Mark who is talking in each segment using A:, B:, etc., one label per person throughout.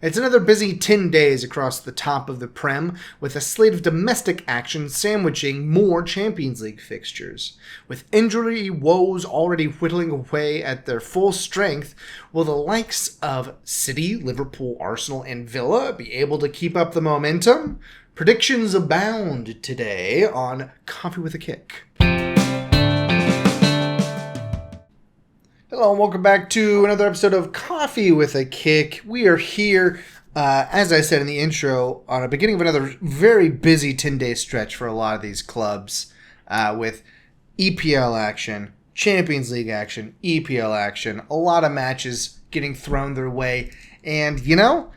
A: It's another busy 10 days across the top of the Prem, with a slate of domestic action sandwiching more Champions League fixtures. With injury woes already whittling away at their full strength, will the likes of City, Liverpool, Arsenal, and Villa be able to keep up the momentum? Predictions abound today on Coffee with a Kick. Hello and welcome back to another episode of Coffee with a Kick. We are here, as I said in the intro, on the beginning of another very busy 10-day stretch for a lot of these clubs with EPL action, Champions League action, EPL action, a lot of matches getting thrown their way. And, you know,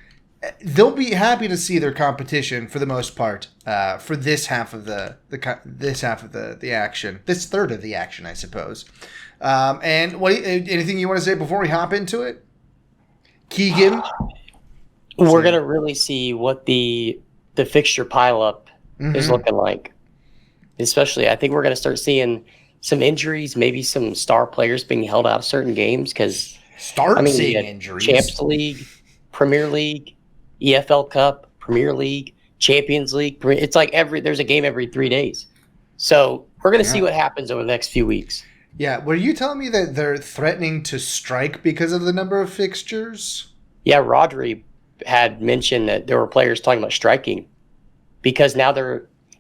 A: they'll be happy to see their competition for the most part for this half of the action, this third of the action, I suppose. And anything you want to say before we hop into it? Keegan?
B: We're going to really see what the fixture pileup is looking like. Especially, I think we're going to start seeing some injuries, maybe some star players being held out of certain games. Because
A: seeing injuries.
B: Champions League, Premier League, EFL Cup, Premier League, Champions League. It's like there's a game every 3 days. So we're going to see what happens over the next few weeks.
A: Yeah, were you telling me that they're threatening to strike because of the number of fixtures?
B: Yeah, Rodri had mentioned that there were players talking about striking because now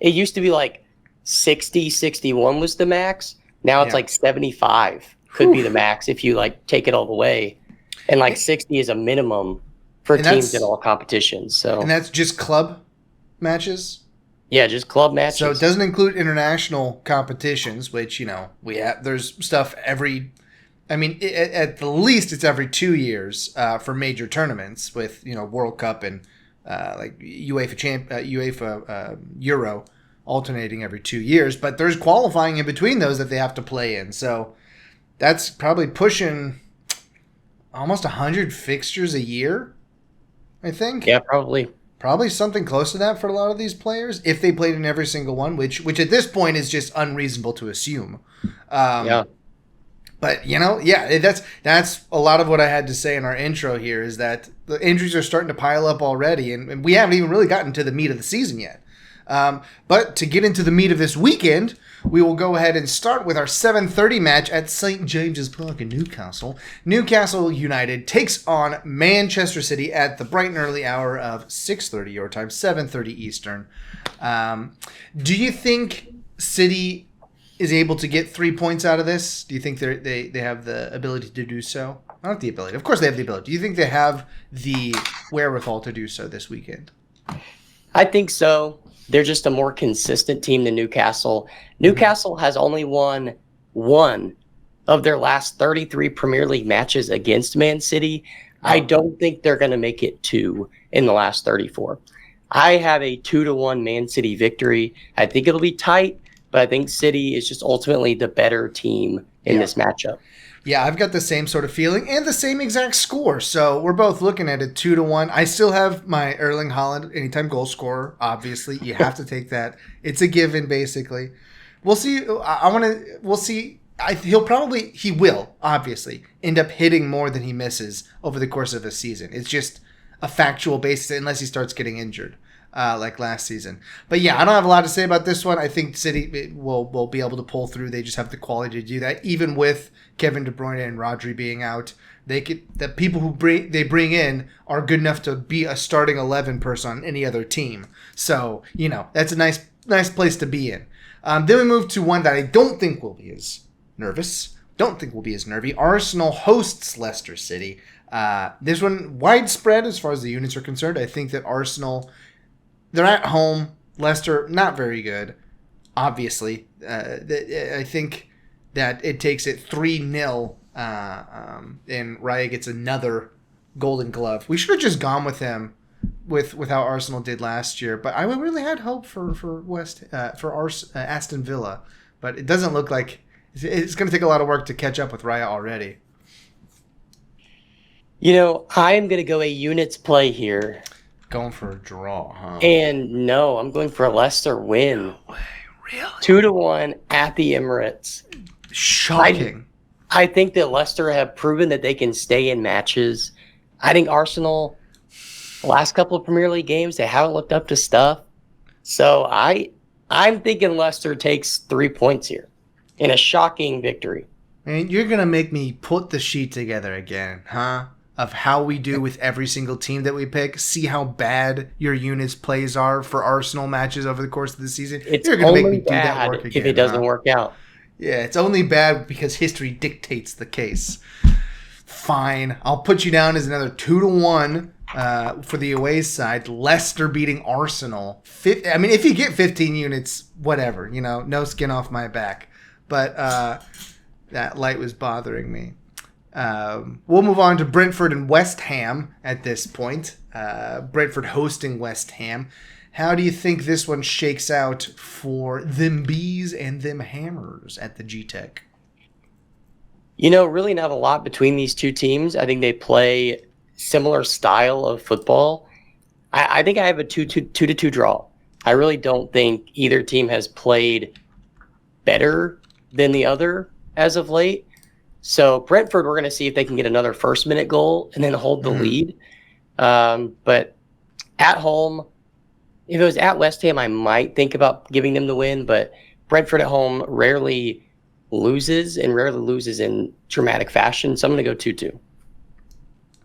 B: it used to be like 60, 61 was the max. Now it's like 75 could be the max if you like take it all the way. And like 60 is a minimum for teams in all competitions. And
A: that's just club matches?
B: Yeah, just club matches.
A: So it doesn't include international competitions, which, you know, there's stuff at the least it's every 2 years for major tournaments with, you know, World Cup and like UEFA Euro alternating every 2 years. But there's qualifying in between those that they have to play in. So that's probably pushing almost 100 fixtures a year, I think.
B: Yeah, probably.
A: Probably something close to that for a lot of these players, if they played in every single one, which at this point is just unreasonable to assume. But, you know, that's a lot of what I had to say in our intro here is that the injuries are starting to pile up already, and we haven't even really gotten to the meat of the season yet. But to get into the meat of this weekend, we will go ahead and start with our 7:30 match at St. James's Park in Newcastle. Newcastle United takes on Manchester City at the bright and early hour of 6:30 your time, 7:30 Eastern. Do you think City is able to get 3 points out of this? Do you think they have the ability to do so? Not the ability. Of course they have the ability. Do you think they have the wherewithal to do so this weekend?
B: I think so. They're just a more consistent team than Newcastle. Newcastle has only won one of their last 33 Premier League matches against Man City. I don't think they're going to make it 2 in the last 34. I have a 2-1 Man City victory. I think it'll be tight, but I think City is just ultimately the better team in this matchup.
A: Yeah, I've got the same sort of feeling and the same exact score. So we're both looking at it 2-1. I still have my Erling Haaland anytime goal scorer. Obviously, you have to take that. It's a given, basically. We'll see. We'll see. He will obviously end up hitting more than he misses over the course of a season. It's just a factual basis unless he starts getting injured. Like last season. But yeah, I don't have a lot to say about this one. I think City will be able to pull through. They just have the quality to do that. Even with Kevin De Bruyne and Rodri being out, the people who they bring in are good enough to be a starting 11 person on any other team. So, you know, that's a nice place to be in. Then we move to one that I don't think will be as nervy. Arsenal hosts Leicester City. This one widespread as far as the units are concerned. I think that Arsenal, they're at home. Leicester, not very good, obviously. I think that it takes it 3-0, and Raya gets another Golden Glove. We should have just gone with him with how Arsenal did last year, but I really had hope for Aston Villa, but it doesn't look like it's going to take a lot of work to catch up with Raya already.
B: You know, I'm going to go a units play here.
A: Going for a draw, huh?
B: And no, I'm going for a Leicester win.
A: No way, really?
B: 2-1 at the Emirates.
A: Shocking.
B: I think that Leicester have proven that they can stay in matches. I think Arsenal, The last couple of Premier League games, they haven't looked up to stuff. So I'm thinking Leicester takes 3 points here in a shocking victory.
A: Man, you're going to make me put the sheet together again, huh? Of how we do with every single team that we pick. See how bad your unit's plays are for Arsenal matches over the course of the season.
B: It's
A: You're going to make me
B: only
A: do that
B: bad
A: work again.
B: if it doesn't work out.
A: Yeah, it's only bad because history dictates the case. Fine. I'll put you down as another 2-1 for the away side. Leicester beating Arsenal. I mean, if you get 15 units, whatever. No skin off my back. But that light was bothering me. We'll move on to Brentford and West Ham at this point. Brentford hosting West Ham. How do you think this one shakes out for them bees and them hammers at the G-Tech?
B: Really not a lot between these two teams. I think they play similar style of football. I think I have a 2-2 draw. I really don't think either team has played better than the other as of late. So Brentford, we're going to see if they can get another first-minute goal and then hold the lead. But at home, if it was at West Ham, I might think about giving them the win. But Brentford at home rarely loses in dramatic fashion. So I'm going to go 2-2.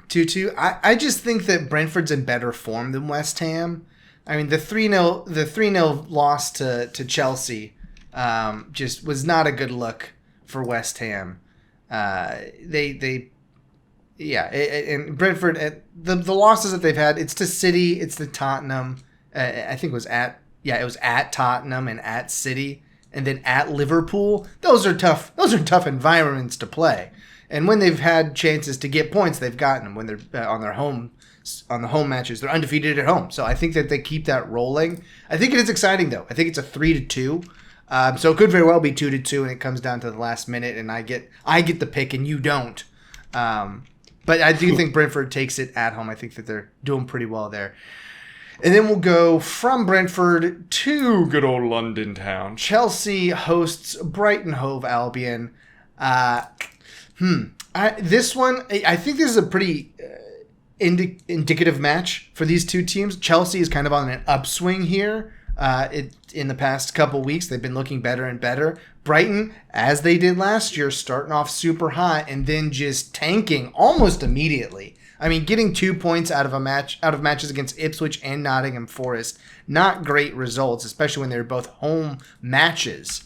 A: 2-2. I just think that Brentford's in better form than West Ham. I mean, the 3-0 loss to Chelsea just was not a good look for West Ham. And Brentford, the losses that they've had, it's to City, it's to Tottenham. I think it was at Tottenham and at City, and then at Liverpool. Those are tough environments to play. And when they've had chances to get points, they've gotten them. When they're on the home matches, they're undefeated at home. So I think that they keep that rolling. I think it is exciting though. I think it's a 3-2. So it could very well be 2-2, and it comes down to the last minute, and I get the pick, and you don't. But I do think Brentford takes it at home. I think that they're doing pretty well there. And then we'll go from Brentford to good old London town. Chelsea hosts Brighton Hove Albion. This one, I think this is a pretty indicative match for these two teams. Chelsea is kind of on an upswing here. In the past couple weeks, they've been looking better and better. Brighton, as they did last year, starting off super hot and then just tanking almost immediately. I mean, getting 2 points out of matches against Ipswich and Nottinghamforest, not great results, especially when they're both home matches.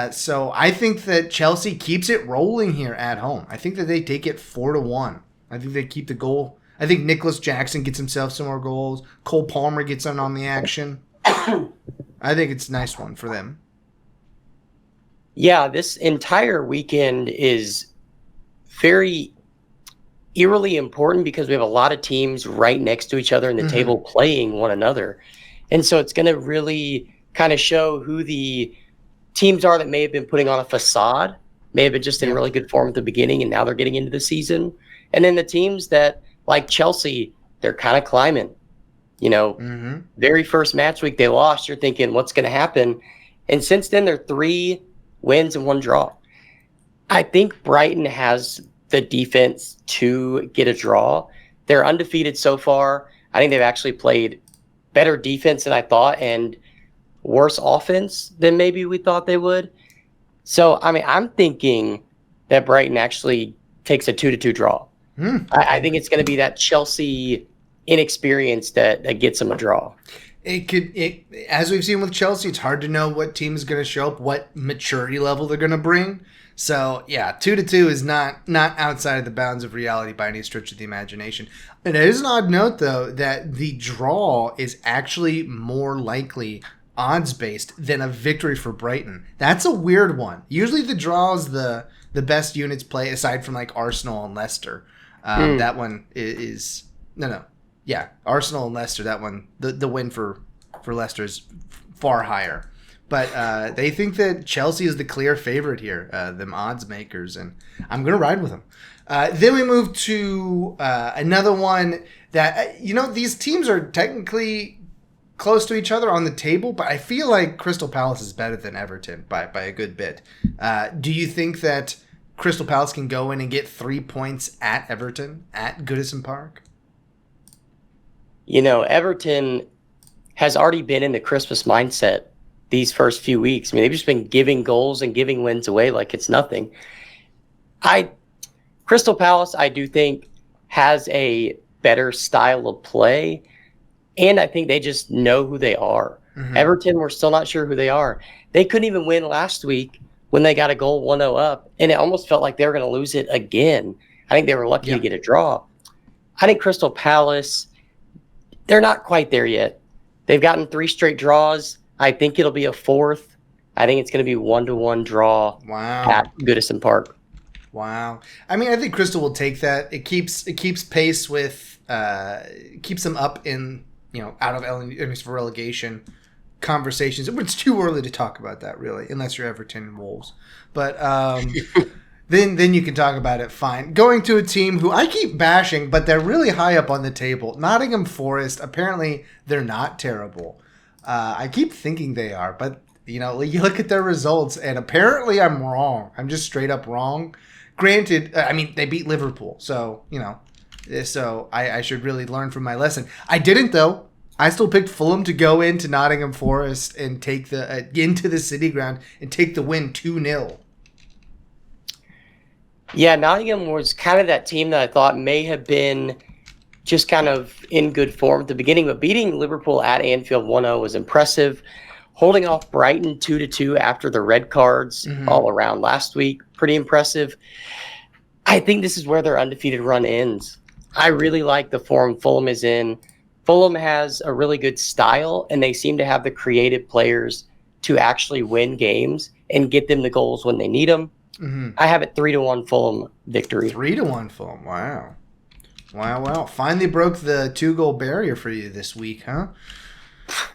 A: So I think that Chelsea keeps it rolling here at home. I think that they take it 4-1. I think they keep the goal. I think Nicholas Jackson gets himself some more goals. Cole Palmer gets in on the action. I think it's a nice one for them.
B: Yeah, this entire weekend is very eerily important because we have a lot of teams right next to each other in the table playing one another. And so it's going to really kind of show who the teams are that may have been putting on a facade, may have been just in really good form at the beginning, and now they're getting into the season. And then the teams that, like Chelsea, they're kind of climbing. Very first match week they lost, you're thinking, what's going to happen? And since then, they're 3 wins and 1 draw. I think Brighton has the defense to get a draw. They're undefeated so far. I think they've actually played better defense than I thought and worse offense than maybe we thought they would. So, I mean, I'm thinking that Brighton actually takes a 2-2 draw. I think it's going to be that Chelsea inexperience that gets them a draw.
A: As we've seen with Chelsea, it's hard to know what team is going to show up, what maturity level they're going to bring. So, yeah, 2-2 is not outside of the bounds of reality by any stretch of the imagination. And it is an odd note, though, that the draw is actually more likely odds-based than a victory for Brighton. That's a weird one. Usually the draw is the best units play, aside from, like, Arsenal and Leicester. That one is... No. Yeah, Arsenal and Leicester, that one, the win for Leicester is far higher. But they think that Chelsea is the clear favorite here, them odds makers, and I'm going to ride with them. Then we move to another one that, these teams are technically close to each other on the table, but I feel like Crystal Palace is better than Everton by a good bit. Do you think that Crystal Palace can go in and get 3 points at Everton, at Goodison Park?
B: Everton has already been in the Christmas mindset these first few weeks. I mean, they've just been giving goals and giving wins away like it's nothing. Crystal Palace, I do think, has a better style of play, and I think they just know who they are. Mm-hmm. Everton, we're still not sure who they are. They couldn't even win last week when they got a goal 1-0 up, and it almost felt like they were going to lose it again. I think they were lucky to get a draw. I think Crystal Palace, they're not quite there yet. They've gotten 3 straight draws. I think it'll be a 4th. I think it's going to be 1-1 draw at Goodison Park.
A: Wow. I mean, I think Crystal will take that. It keeps pace with keeps them up in out of elements for relegation conversations. It's too early to talk about that, really, unless you're Everton and Wolves. But then you can talk about it. Fine. Going to a team who I keep bashing, but they're really high up on the table. Nottingham Forest. Apparently, they're not terrible. I keep thinking they are, but you look at their results, and apparently I'm wrong. I'm just straight up wrong. Granted, I mean, they beat Liverpool, so I should really learn from my lesson. I didn't, though. I still picked Fulham to go into Nottingham Forest and take into the City Ground and take the win 2-0.
B: Yeah, Nottingham was kind of that team that I thought may have been just kind of in good form at the beginning, but beating Liverpool at Anfield 1-0 was impressive. Holding off Brighton 2-2 after the red cards all around last week, pretty impressive. I think this is where their undefeated run ends. I really like the form Fulham is in. Fulham has a really good style, and they seem to have the creative players to actually win games and get them the goals when they need them. Mm-hmm. I have it 3-1 Fulham victory.
A: 3-1 Fulham. Wow. Finally broke the 2-goal barrier for you this week, huh?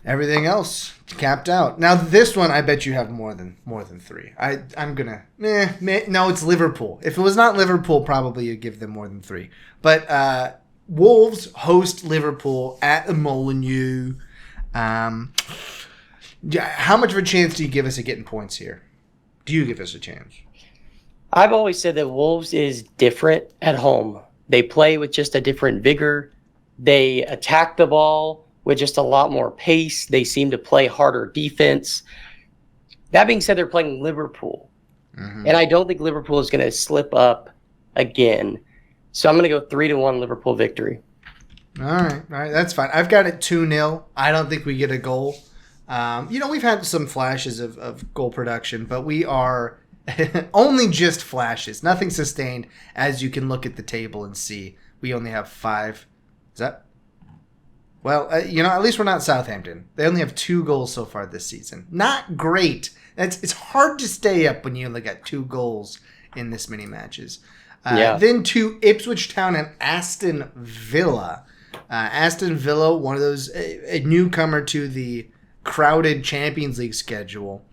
A: Everything else capped out. Now this one, I bet you have more than 3. I'm gonna no, it's Liverpool. If it was not Liverpool, probably you'd give them more than 3. But Wolves host Liverpool at the Molineux. How much of a chance do you give us at getting points here? Do you give us a chance?
B: I've always said that Wolves is different at home. They play with just a different vigor. They attack the ball with just a lot more pace. They seem to play harder defense. That being said, they're playing Liverpool. Mm-hmm. And I don't think Liverpool is going to slip up again. So I'm going to go 3-1 Liverpool victory.
A: All right. That's fine. I've got it 2-0. I don't think we get a goal. We've had some flashes of goal production, but we are only just flashes. Nothing sustained, as you can look at the table and see. We only have 5. Is that? Well, at least we're not Southampton. They only have 2 goals so far this season. Not great. It's hard to stay up when you only got 2 goals in this many matches. Then to Ipswich Town and Aston Villa. Aston Villa, one of those, a newcomer to the crowded Champions League schedule.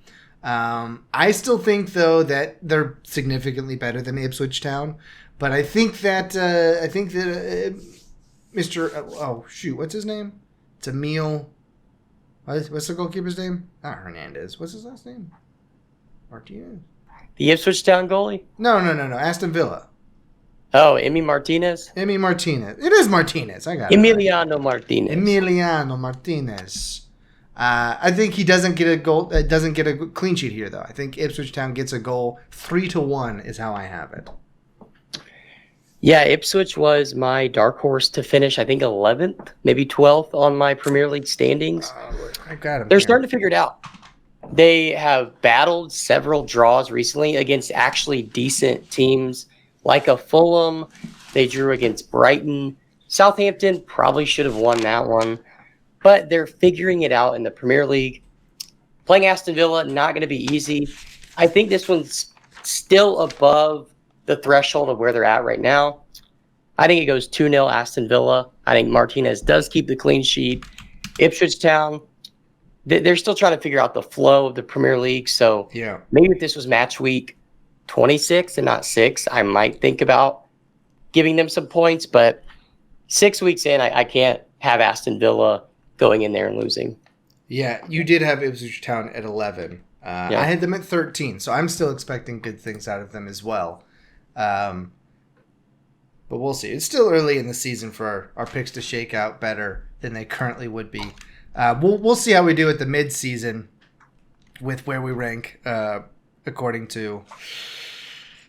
A: I still think, though, that they're significantly better than Ipswich Town. But I think that what's his name? It's Emil. What's the goalkeeper's name? Not Hernandez. What's his last name? Martinez.
B: The Ipswich Town goalie?
A: No. Aston Villa.
B: Oh, Emi Martinez?
A: Emi Martinez. It is Martinez. I got
B: Emiliano
A: it.
B: Martinez.
A: Emiliano Martinez. I think he doesn't get a goal. Doesn't get a clean sheet here, though. I think Ipswich Town gets a goal. 3-1 is how I have it.
B: Yeah, Ipswich was my dark horse to finish, I think, 11th, maybe 12th on my Premier League standings.
A: I got him.
B: They're starting to figure it out. They have battled several draws recently against actually decent teams like a Fulham. They drew against Brighton. Southampton probably should have won that one. But they're figuring it out in the Premier League. Playing Aston Villa, not going to be easy. I think this one's still above the threshold of where they're at right now. I think it goes 2-0 Aston Villa. I think Martinez does keep the clean sheet. Ipswich Town, they're still trying to figure out the flow of the Premier League. So maybe if this was match week 26 and not 6, I might think about giving them some points. But 6 weeks in, I can't have Aston Villa going in there and losing.
A: Yeah, you did have Ipswich Town at 11. I had them at 13, so I'm still expecting good things out of them as well. But we'll see. It's still early in the season for our picks to shake out better than they currently would be. We'll see how we do at the mid-season with where we rank according to...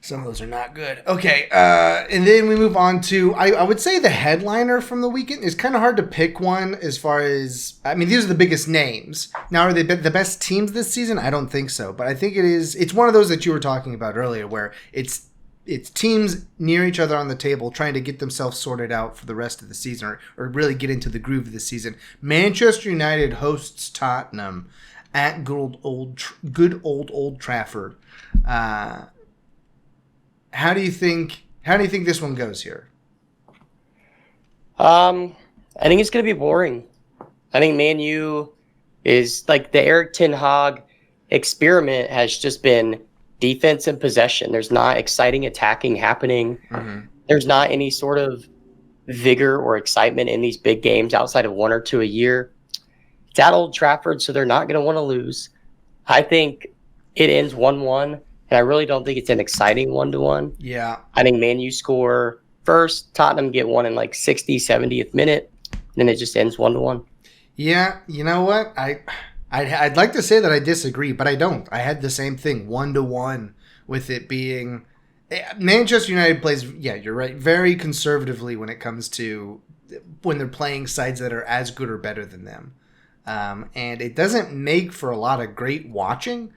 A: Some of those are not good. Okay, and then we move on to, I would say the headliner from the weekend. It's kind of hard to pick one as far as, I mean, these are the biggest names. Now, are they the best teams this season? I don't think so, but I think it's one of those that you were talking about earlier where it's teams near each other on the table trying to get themselves sorted out for the rest of the season or really get into the groove of the season. Manchester United hosts Tottenham at good old Trafford. How do you think this one goes here?
B: I think it's going to be boring. I think Man U is like the Eric Ten Hag experiment has just been defense and possession. There's not exciting attacking happening. Mm-hmm. There's not any sort of vigor or excitement in these big games outside of one or two a year. It's at Old Trafford, so they're not going to want to lose. I think it ends 1-1. And I really don't think it's an exciting 1-1.
A: Yeah. I
B: think Man U score first, Tottenham get one in like 60th, 70th minute, and then it just ends 1-1.
A: Yeah, you know what? I'd like to say that I disagree, but I don't. I had the same thing, 1-1, with it being Manchester United plays, yeah, you're right, very conservatively when it comes to when they're playing sides that are as good or better than them. And it doesn't make for a lot of great watching.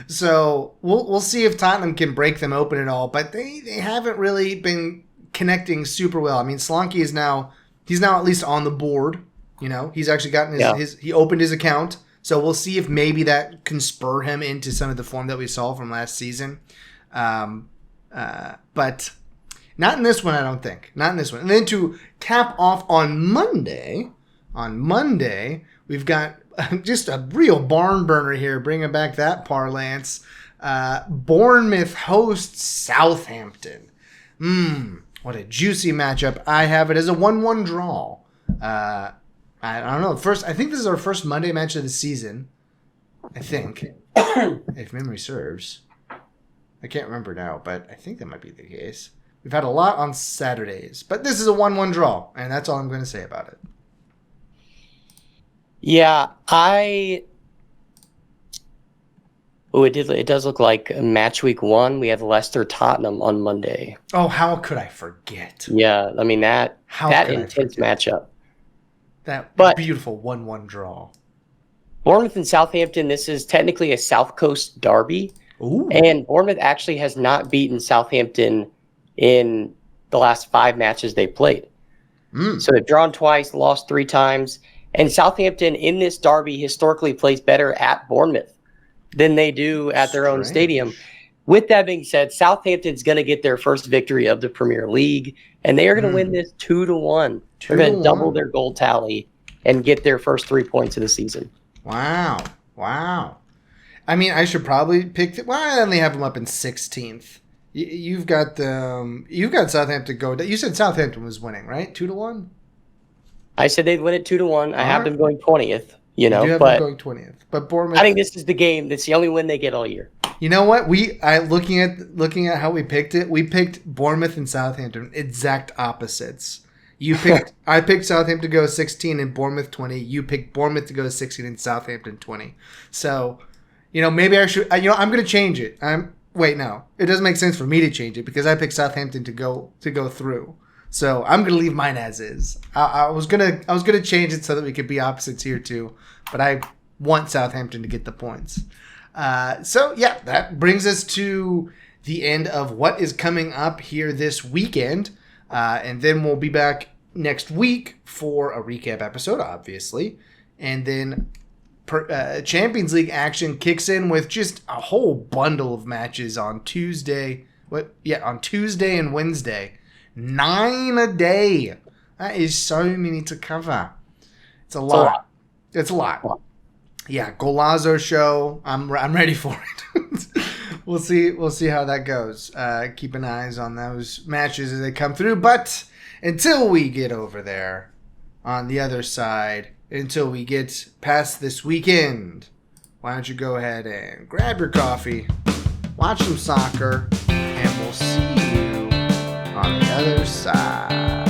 A: So we'll see if Tottenham can break them open at all, but they haven't really been connecting super well. I mean, Solanke he's now at least on the board. You know, he's actually gotten he opened his account, so we'll see if maybe that can spur him into some of the form that we saw from last season. But not in this one, I don't think. Not in this one. And then to cap off on Monday, we've got just a real barn burner here, bringing back that parlance. Bournemouth hosts Southampton. What a juicy matchup. I have it as a 1-1 draw. I don't know. I think this is our first Monday match of the season. I think, if memory serves. I can't remember now, but I think that might be the case. We've had a lot on Saturdays, but this is a 1-1 draw, and that's all I'm going to say about it.
B: Yeah, it does look like match week 1. We have Leicester Tottenham on Monday.
A: Oh, how could I forget?
B: Yeah, I mean that intense matchup.
A: That beautiful 1-1 draw.
B: Bournemouth and Southampton, this is technically a South Coast derby.
A: Ooh.
B: And Bournemouth actually has not beaten Southampton in the last 5 matches they played. So they've drawn twice, lost 3 times. And Southampton in this derby historically plays better at Bournemouth than they do at their own stadium. With that being said, Southampton's going to get their first victory of the Premier League, and they are going to win this 2-1. They're going to double their goal tally and get their first 3 points of the season.
A: Wow. I mean, I should probably pick I only have them up in 16th. You've got Southampton go. You said Southampton was winning, right? 2-1.
B: I said they'd win it 2-1. I have them going 20th. You do have
A: them going 20th, but Bournemouth.
B: I think this is the game. That's the only win they get all year.
A: You know what? Looking at how we picked it, we picked Bournemouth and Southampton exact opposites. I picked Southampton to go 16 and Bournemouth 20. You picked Bournemouth to go 16 and Southampton 20. So, maybe I should. I'm going to change it. Wait, no, it doesn't make sense for me to change it because I picked Southampton to go through. So I'm gonna leave mine as is. I was gonna change it so that we could be opposites here too, but I want Southampton to get the points. So yeah, that brings us to the end of what is coming up here this weekend, and then we'll be back next week for a recap episode, obviously, and then Champions League action kicks in with just a whole bundle of matches on Tuesday. On Tuesday and Wednesday. 9 a day. That is so many to cover. It's a lot. It's a lot. Yeah, Golazo show. I'm ready for it. We'll see how that goes. Keep an eyes on those matches as they come through. But until we get over there on the other side, until we get past this weekend, why don't you go ahead and grab your coffee, watch some soccer, and we'll see you on the other side.